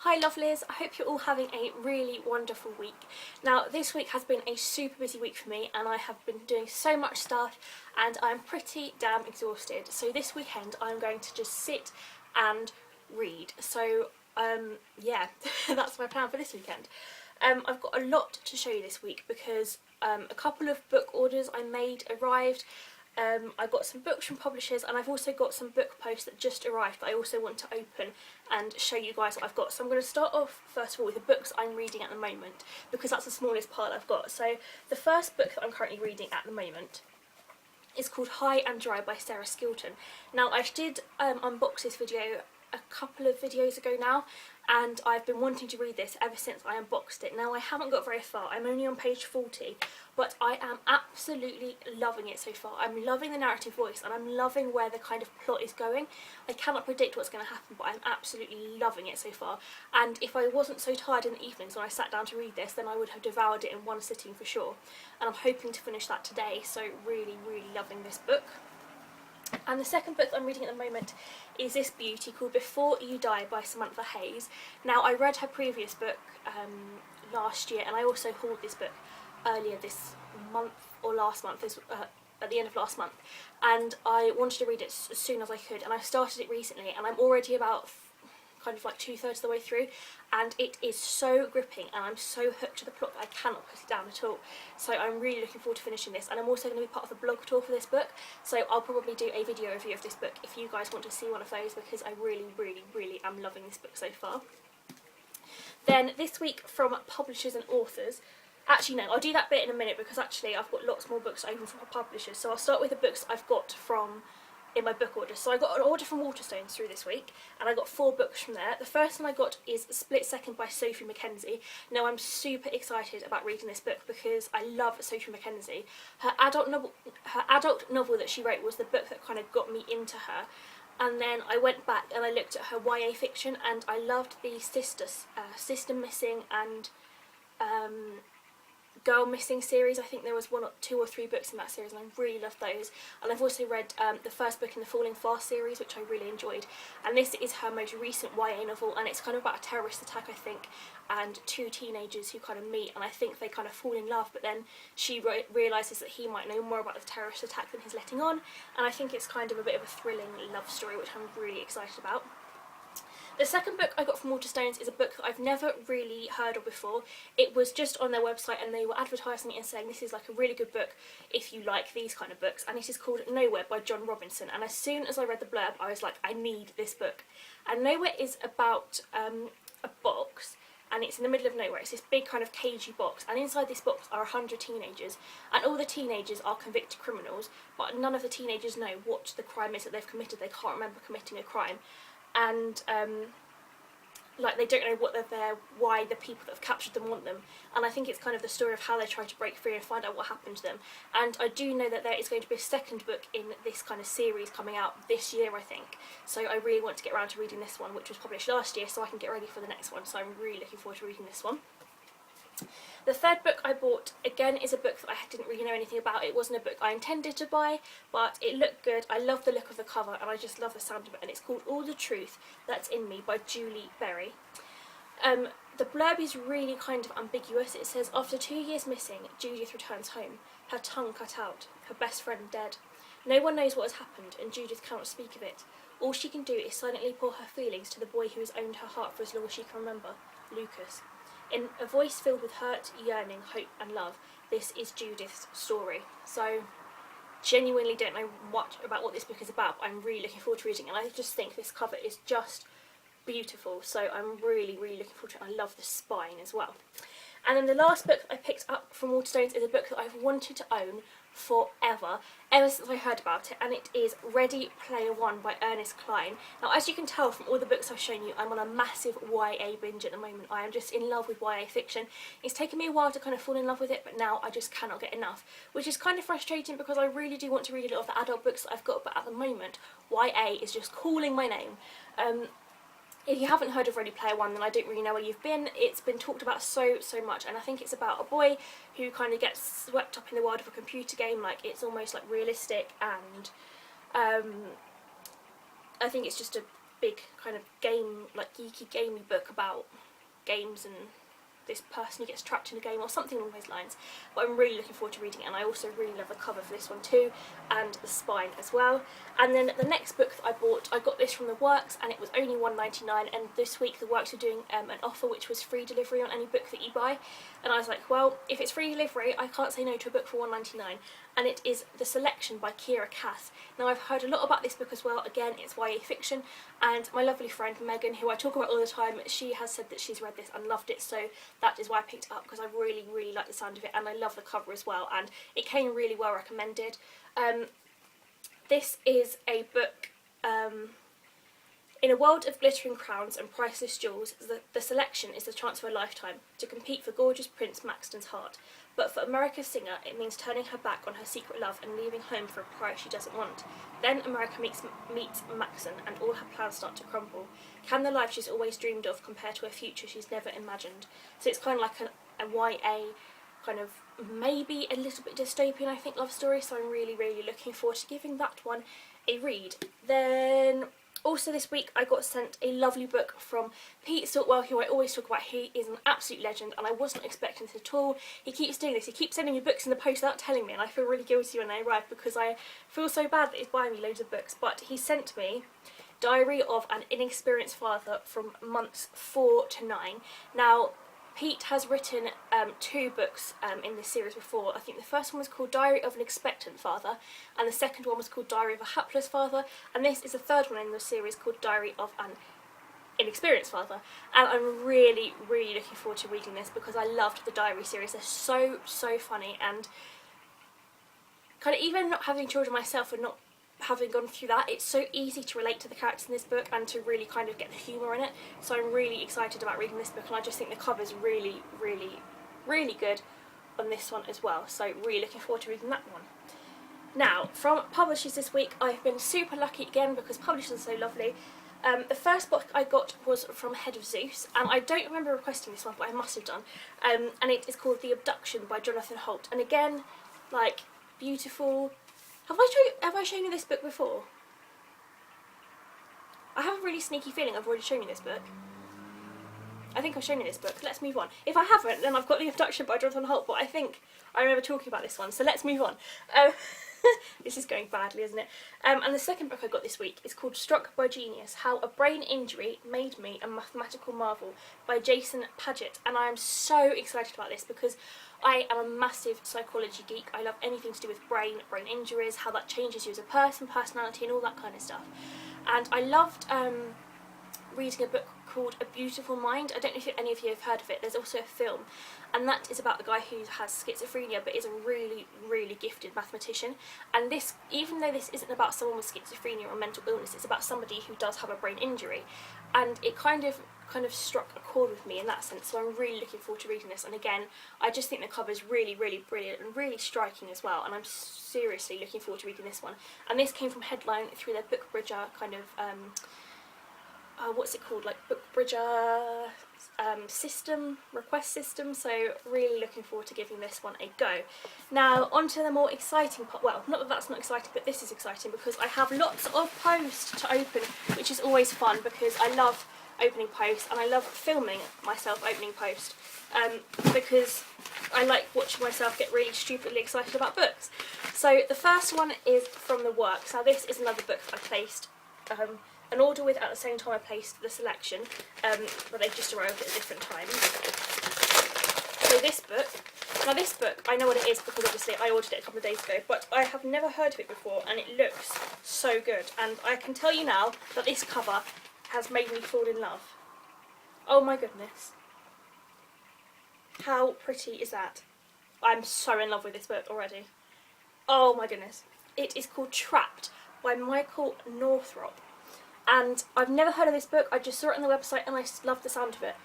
Hi lovelies, I hope you're all having a really wonderful week. Now this week has been a super busy week for me and I have been doing so much stuff and I'm pretty damn exhausted. So this weekend I'm going to just sit and read. So yeah, that's my plan for this weekend. I've got a lot to show you this week because a couple of book orders I made arrived. I got some books from publishers and I've also got some book posts that just arrived that I also want to open and show you guys what I've got. So I'm going to start off first of all with the books I'm reading at the moment because that's the smallest pile I've got. So the first book that I'm currently reading at the moment is called High and Dry by Sarah Skilton. Now I did unbox this video a couple of videos ago now and I've been wanting to read this ever since I unboxed it. Now I haven't got very far, I'm only on page 40, but I am absolutely loving it so far. I'm loving the narrative voice and I'm loving where the kind of plot is going. I cannot predict what's going to happen, but I'm absolutely loving it so far, and if I wasn't so tired in the evenings when I sat down to read this, then I would have devoured it in one sitting for sure, and I'm hoping to finish that today, so really loving this book. And the second book that I'm reading at the moment is this beauty called Before You Die by Samantha Hayes. Now I read her previous book last year and I also hauled this book earlier this month or last month, at the end of last month, and I wanted to read it as soon as I could, and I started it recently and I'm already about kind of like 2/3 of the way through and it is so gripping and I'm so hooked to the plot that I cannot put it down at all. So I'm really looking forward to finishing this, and I'm also going to be part of the blog tour for this book, so I'll probably do a video review of this book if you guys want to see one of those, because I really am loving this book so far. Then this week from publishers and authors, actually no, I'll do that bit in a minute because actually I've got lots more books open from publishers, so I'll start with the books I've got from in my book order. So I got an order from Waterstones through this week and I got 4 books from there. The first one I got is Split Second by Sophie Mackenzie. Now I'm super excited about reading this book because I love Sophie Mackenzie. Her adult novel that she wrote was the book that kind of got me into her, and then I went back and I looked at her YA fiction and I loved the Sister Missing and Girl Missing series. I think there was 2 or 3 books in that series and I really loved those, and I've also read the first book in the Falling Fast series, which I really enjoyed, and this is her most recent YA novel, and it's kind of about a terrorist attack I think, and 2 teenagers who kind of meet and I think they kind of fall in love, but then she realises that he might know more about the terrorist attack than he's letting on, and I think it's kind of a bit of a thrilling love story which I'm really excited about. The second book I got from Waterstones is a book that I've never really heard of before. It was just on their website and they were advertising it and saying this is like a really good book if you like these kind of books, and it is called Nowhere by John Robinson, and as soon as I read the blurb I was like, I need this book. And Nowhere is about a box, and it's in the middle of nowhere. It's this big kind of cagey box, and inside this box are 100 teenagers, and all the teenagers are convicted criminals, but none of the teenagers know what the crime is that they've committed. They can't remember committing a crime, and like they don't know what they're there, why the people that have captured them want them, and I think it's kind of the story of how they try to break free and find out what happened to them. And I do know that there is going to be a second book in this kind of series coming out this year I think, so I really want to get around to reading this one, which was published last year, so I can get ready for the next one, so I'm really looking forward to reading this one. The third book I bought, again, is a book that I didn't really know anything about. It wasn't a book I intended to buy, but it looked good. I love the look of the cover and I just love the sound of it, and it's called All the Truth That's in Me by Julie Berry. The blurb is really kind of ambiguous. It says, after 2 years missing, Judith returns home, her tongue cut out, her best friend dead. No one knows what has happened and Judith cannot speak of it. All she can do is silently pour her feelings to the boy who has owned her heart for as long as she can remember, Lucas. In a voice filled with hurt, yearning, hope and love, this is Judith's story. So, genuinely don't know much about what this book is about, but I'm really looking forward to reading it, and I just think this cover is just beautiful, so I'm really looking forward to it. I love the spine as well. And then the last book I picked up from Waterstones is a book that I've wanted to own forever, ever since I heard about it, and it is Ready Player One by Ernest Cline. Now as you can tell from all the books I've shown you, I'm on a massive YA binge at the moment. I am just in love with YA fiction. It's taken me a while to kind of fall in love with it, but now I just cannot get enough, which is kind of frustrating because I really do want to read a lot of the adult books that I've got, but at the moment YA is just calling my name. If you haven't heard of Ready Player One, then I don't really know where you've been. It's been talked about so much, and I think it's about a boy who kind of gets swept up in the world of a computer game. Like, it's almost like realistic, and I think it's just a big kind of game, like geeky gamey book about games and this person who gets trapped in a game or something along those lines. But I'm really looking forward to reading it, and I also really love the cover for this one too, and the spine as well. And then the next book that I bought, I got this from the Works, and it was only £1.99, and this week the Works were doing an offer which was free delivery on any book that you buy, and I was like, well, if it's free delivery I can't say no to a book for £1.99, and it is The Selection by Kiera Cass. Now I've heard a lot about this book as well. Again, it's YA fiction, and my lovely friend Megan, who I talk about all the time, she has said that she's read this and loved it, so that is why I picked it up, because I really, really like the sound of it, and I love the cover as well, and it came really well recommended. This is a book, in a world of glittering crowns and priceless jewels, the selection is the chance of a lifetime to compete for gorgeous Prince Maxton's heart. But for America's singer, it means turning her back on her secret love and leaving home for a prize she doesn't want. Then America meets Maxton, and all her plans start to crumble. Can the life she's always dreamed of compare to a future she's never imagined? So it's kind of like a YA, kind of maybe a little bit dystopian, I think, love story, so I'm really, really looking forward to giving that one a read. Then also this week I got sent a lovely book from Pete Sortwell, who I always talk about. He is an absolute legend, and I wasn't expecting this at all. He keeps doing this, he keeps sending me books in the post without telling me, and I feel really guilty when they arrive because I feel so bad that he's buying me loads of books. But he sent me Diary of an Inexperienced Father from months 4 to 9. Now, Pete has written 2 books in this series before. I think the first one was called Diary of an Expectant Father, and the second one was called Diary of a Hapless Father, and this is the third one in the series called Diary of an Inexperienced Father. And I'm really, really looking forward to reading this because I loved the Diary series. They're so, so funny, and kind of, even not having children myself and not having gone through that, it's so easy to relate to the characters in this book and to really kind of get the humour in it. So I'm really excited about reading this book, and I just think the cover's really, really, really good on this one as well. So really looking forward to reading that one. Now, from publishers this week, I've been super lucky again because publishers are so lovely. The first book I got was from Head of Zeus, and I don't remember requesting this one, but I must have done. And it is called The Abduction by Jonathan Holt. And again, like, beautiful. Have I shown you this book before? I have a really sneaky feeling I've already shown you this book. I think I've shown you this book. Let's move on. If I haven't, then I've got The Abduction by Jonathan Holt, but I think I remember talking about this one, so let's move on. This is going badly, isn't it? And the second book I got this week is called Struck by Genius, How a Brain Injury Made Me a Mathematical Marvel by Jason Paget. And I am so excited about this because I am a massive psychology geek. I love anything to do with brain injuries, how that changes you as a person, personality, and all that kind of stuff. And I loved reading a book called A Beautiful Mind. I don't know if any of you have heard of it. There's also a film, and that is about the guy who has schizophrenia but is a really, really gifted mathematician. And this, even though this isn't about someone with schizophrenia or mental illness, it's about somebody who does have a brain injury, and it kind of struck a chord with me in that sense. So I'm really looking forward to reading this, and again, I just think the cover is really, really brilliant and really striking as well, and I'm seriously looking forward to reading this one. And this came from Headline through their Book Bridger kind of what's it called, like Book Bridger system, request system, so really looking forward to giving this one a go. Now on to the more exciting part. Well, not that that's not exciting, but this is exciting because I have lots of post to open, which is always fun because I love opening post and I love filming myself opening post because I like watching myself get really stupidly excited about books. So the first one is from the Works. Now this is another book I placed an order with at the same time I placed The Selection, but they just arrived at different times. So this book, I know what it is because obviously I ordered it a couple of days ago, but I have never heard of it before and it looks so good. And I can tell you now that this cover has made me fall in love. Oh my goodness. How pretty is that? I'm so in love with this book already. Oh my goodness. It is called Trapped by Michael Northrop. And I've never heard of this book, I just saw it on the website and I loved the sound of it.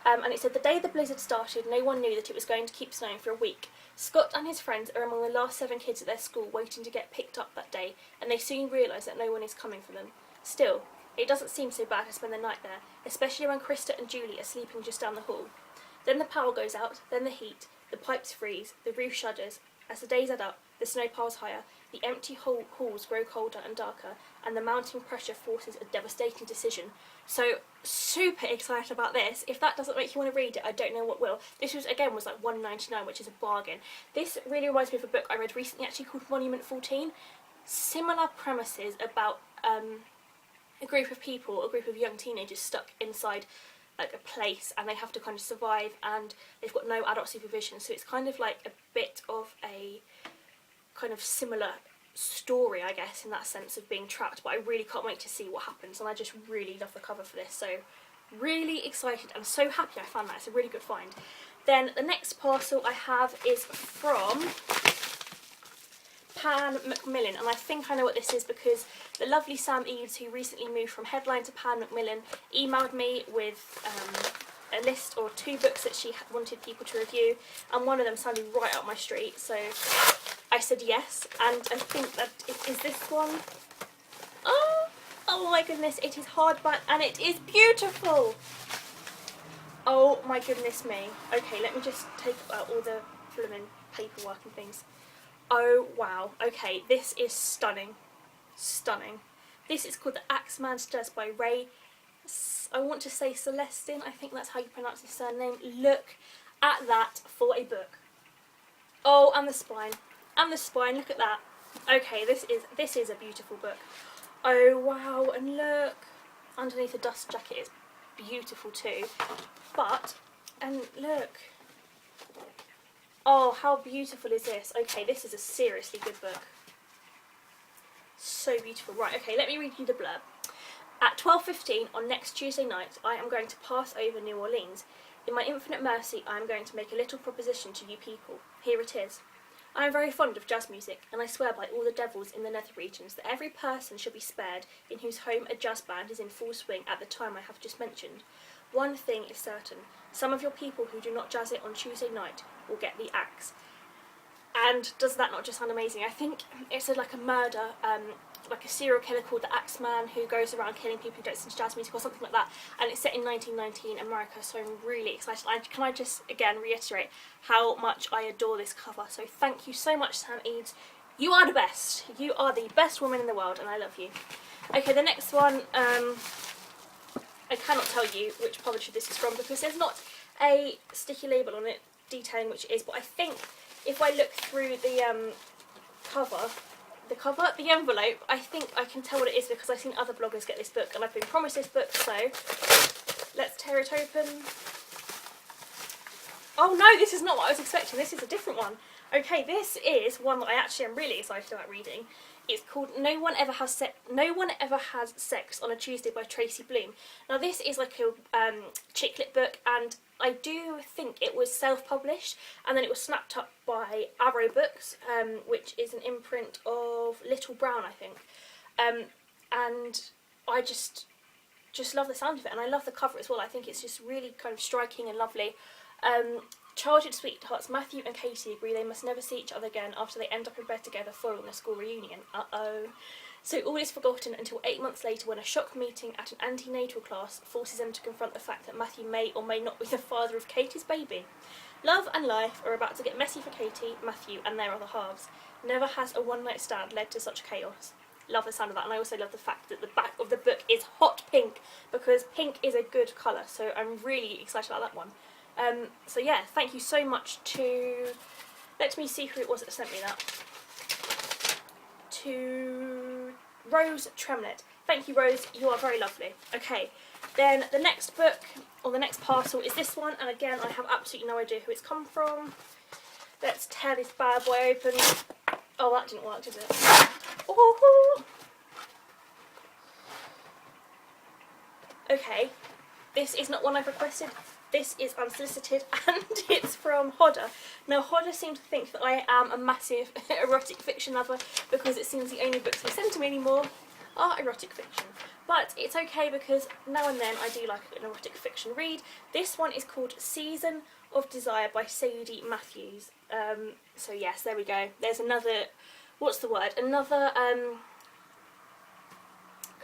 And it said, the day the blizzard started, no one knew that it was going to keep snowing for a week. Scott and his friends are among the last 7 kids at their school waiting to get picked up that day, and they soon realise that no one is coming for them. Still, it doesn't seem so bad to spend the night there, especially when Krista and Julie are sleeping just down the hall. Then the power goes out, then the heat, the pipes freeze, the roof shudders. As the days add up, the snow piles higher, the empty halls grow colder and darker, and the mounting pressure forces a devastating decision. So super excited about this. If that doesn't make you want to read it, I don't know what will. This was like £1.99, which is a bargain. This really reminds me of a book I read recently actually called Monument 14. Similar premises about a group of people, a group of young teenagers stuck inside like a place, and they have to kind of survive, and they've got no adult supervision, so it's kind of like a bit of a kind of similar story, I guess, in that sense of being trapped, but I really can't wait to see what happens, and I just really love the cover for this, so really excited. I'm so happy I found that. It's a really good find. Then the next parcel I have is from Pan Macmillan, and I think I know what this is because the lovely Sam Eaves, who recently moved from Headline to Pan Macmillan, emailed me with a list or 2 books that she wanted people to review, and one of them sounded right up my street, so I said yes, and I think that is this one. Oh my goodness, it is hardback and it is beautiful. Oh my goodness me. Okay, let me just take out all the blooming paperwork and things. Oh wow, okay, this is stunning. Stunning. This is called The Axeman Stirs by Ray, I want to say Celestin, I think that's how you pronounce his surname. Look at that for a book. Oh, and the spine. And the spine, look at that. Okay, this is a beautiful book. Oh wow, and look, underneath the dust jacket is beautiful too. But, and look. Oh, how beautiful is this? Okay, this is a seriously good book. So beautiful. Right, okay, let me read you the blurb. At 12:15 on next Tuesday night, I am going to pass over New Orleans. In my infinite mercy, I am going to make a little proposition to you people. Here it is. I am very fond of jazz music, and I swear by all the devils in the nether regions that every person shall be spared in whose home a jazz band is in full swing at the time I have just mentioned. One thing is certain. Some of your people who do not jazz it on Tuesday night will get the axe. And does that not just sound amazing? I think it's like a murder, like a serial killer called the Axeman who goes around killing people who don't listen to jazz music or something like that, and it's set in 1919 America, so I'm really excited. Can I just again reiterate how much I adore this cover, so thank you so much, Sam Eaves. You are the best. You are the best woman in the world, and I love you. Okay, the next one, I cannot tell you which publisher this is from because there's not a sticky label on it detailing which it is, but I think if I look through the the envelope, I think I can tell what it is because I've seen other bloggers get this book and I've been promised this book, so let's tear it open. Oh no, this is not what I was expecting, this is a different one. Okay, this is one that I actually am really excited about reading. It's called No One Ever Has Sex on a Tuesday by Tracy Bloom. Now this is like a chick lit book, and I do think it was self-published and then it was snapped up by Arrow Books, which is an imprint of Little Brown, I think. And I just love the sound of it, and I love the cover as well. I think it's just really kind of striking and lovely. Childhood sweethearts Matthew and Katie agree they must never see each other again after they end up in bed together following a school reunion. Uh-oh. So all is forgotten until 8 months later when a shock meeting at an antenatal class forces them to confront the fact that Matthew may or may not be the father of Katie's baby. Love and life are about to get messy for Katie, Matthew and their other halves. Never has a one-night stand led to such chaos. Love the sound of that, and I also love the fact that the back of the book is hot pink because pink is a good colour, so I'm really excited about that one. So yeah, thank you so much to, let me see who it was that sent me that, to Rose Tremlett. Thank you, Rose, you are very lovely. Okay, then the next book, or the next parcel, is this one, and again I have absolutely no idea who it's come from. Let's tear this bad boy open. Oh, that didn't work, did it? Oh. Okay, this is not one I've requested. This is unsolicited, and it's from Hodder. Now, Hodder seem to think that I am a massive erotic fiction lover because it seems the only books they send to me anymore are erotic fiction. But it's okay because now and then I do like an erotic fiction read. This one is called Season of Desire by Sadie Matthews. So yes, there we go. There's another, what's the word? Another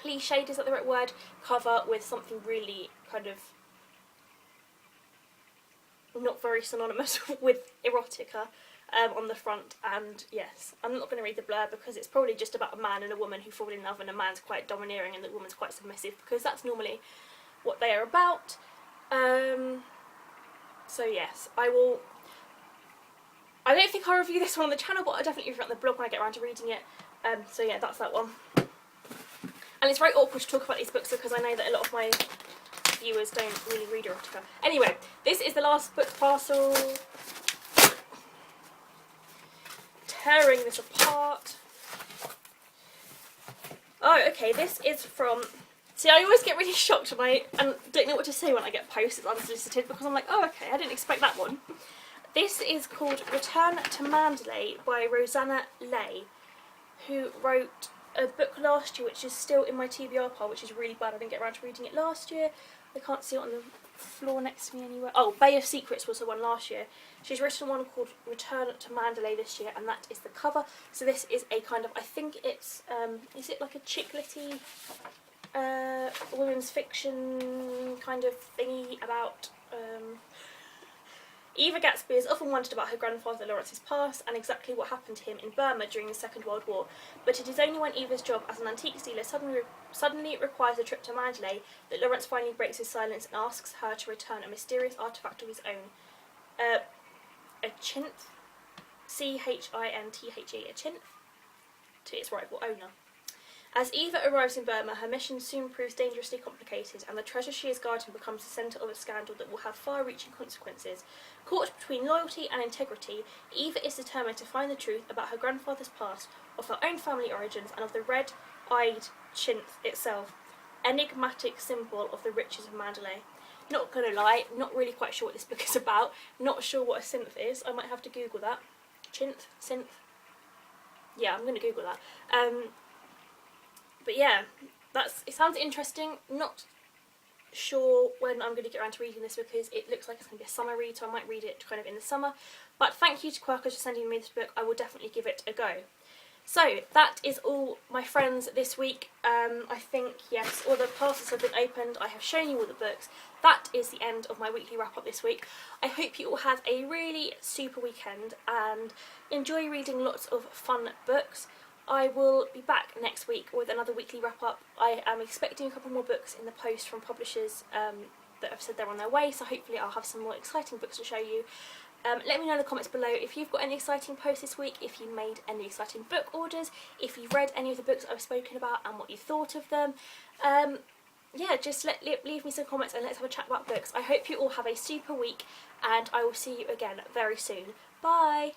cliched, is that the right word? Cover with something really kind of not very synonymous with erotica. on the front, and yes, I'm not going to read the blurb because it's probably just about a man and a woman who fall in love, and a man's quite domineering and the woman's quite submissive, because that's normally what they are about. So yes, I don't think I'll review this one on the channel, but I'll definitely review it on the blog when I get around to reading it. So yeah, that's that one. And it's very awkward to talk about these books because I know that a lot of my viewers don't really read erotica. Anyway, this is the last book parcel. Tearing this apart. Oh, okay, this is from... See, I always get really shocked and don't know what to say when I get posted unsolicited, because I'm like, oh, okay, I didn't expect that one. This is called Return to Mandalay by Rosanna Leigh, who wrote a book last year which is still in my TBR pile, which is really bad. I didn't get around to reading it last year. I can't see it on the floor next to me anywhere. Oh, Bay of Secrets was the one last year. She's written one called Return to Mandalay this year, and that is the cover. So this is a kind of, I think it's, is it like a chick litty women's fiction kind of thingy about Eva Gatsby has often wondered about her grandfather Lawrence's past and exactly what happened to him in Burma during the Second World War, but it is only when Eva's job as an antiques dealer suddenly requires a trip to Mandalay that Lawrence finally breaks his silence and asks her to return a mysterious artefact of his own. A chinth, C-H-I-N-T-H-E, a chinth, to its rightful owner. As Eva arrives in Burma, her mission soon proves dangerously complicated, and the treasure she is guarding becomes the centre of a scandal that will have far-reaching consequences. Caught between loyalty and integrity, Eva is determined to find the truth about her grandfather's past, of her own family origins, and of the red-eyed chinth itself, enigmatic symbol of the riches of Mandalay. Not gonna lie, not really quite sure what this book is about, not sure what a synth is. I might have to Google that. Chinth? Synth? Yeah, I'm gonna Google that. But yeah, it sounds interesting. Not sure when I'm going to get around to reading this because it looks like it's going to be a summer read, so I might read it kind of in the summer. But thank you to Quirkers for sending me this book. I will definitely give it a go. So that is all, my friends, this week. I think, yes, all the parcels have been opened. I have shown you all the books. That is the end of my weekly wrap-up this week. I hope you all have a really super weekend and enjoy reading lots of fun books. I will be back next week with another weekly wrap-up. I am expecting a couple more books in the post from publishers that have said they're on their way, so hopefully I'll have some more exciting books to show you. Let me know in the comments below if you've got any exciting posts this week, if you made any exciting book orders, if you've read any of the books I've spoken about and what you thought of them. Yeah, just leave me some comments and let's have a chat about books. I hope you all have a super week, and I will see you again very soon. Bye!